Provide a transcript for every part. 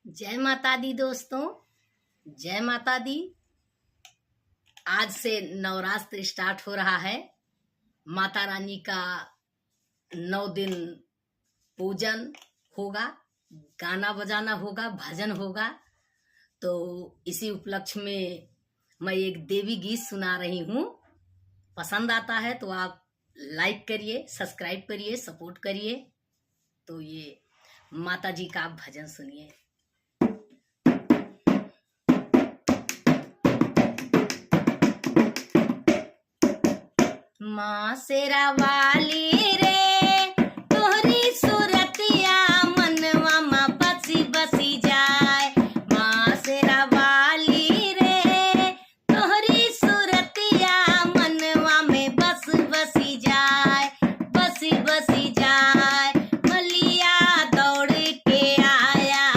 जय माता दी दोस्तों, जय माता दी। आज से नवरात्र स्टार्ट हो रहा है। माता रानी का 9 दिन पूजन होगा, गाना बजाना होगा, भजन होगा। तो इसी उपलक्ष्य में मैं एक देवी गीत सुना रही हूँ। पसंद आता है तो आप लाइक करिए, सब्सक्राइब करिए, सपोर्ट करिए। तो ये माता जी का आप भजन सुनिए। माँ शेरा वाली रे, तोहरी सूरतिया मनवा माँ बसी बसी जाए। माँ शेरा वाली रे, तोहरी सूरतिया मनवा में बस बसी जाए, बसी बसी जाए। मलिया दौड़ के आया,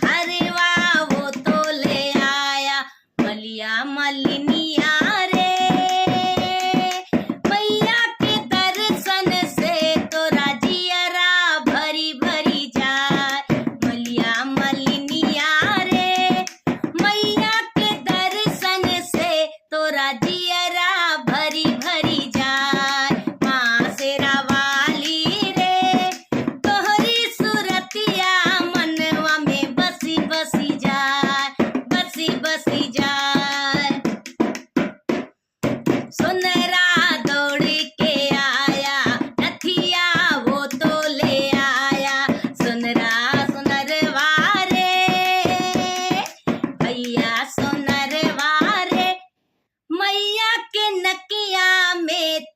अरे वाह वो तो ले आया। मलिया मलिनिया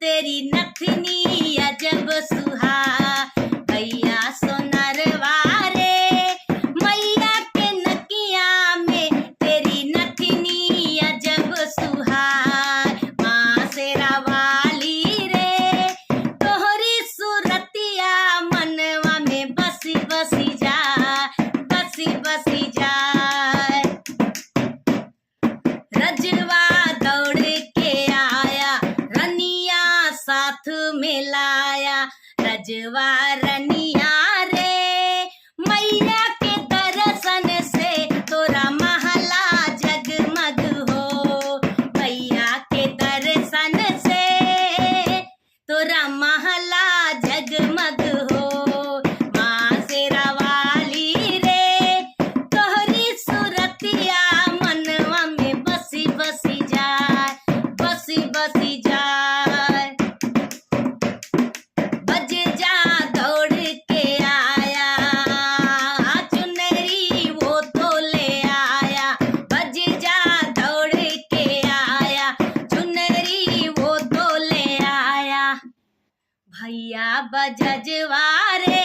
तेरी नथनी अजब सुहा। भैया सोनर वारे, मैया के नकिया में तेरी नथनी अजब सुहा। माँ शेरा वाली रे, तोहरी सूरतिया मनवा में बसी बसी जा, बसी बसी जाए। रजवा दौड़ के आया, रनिया साथ में लाया। रजवा रनिया रे, मैया के दर्शन से तोरा महला जगमग हो। मैया के दर्शन से तोरा महला जगमग हो। माँ शेरा वाली रे, तोहरी सूरतिया मनवा में बसी बसी जाए, बसी बसी जाए। बज जा दौड़ के आया, चुनरी वो तो ले आया। बज जा दौड़ के आया, चुनरी वो तो ले आया। भैया बजजवा रे,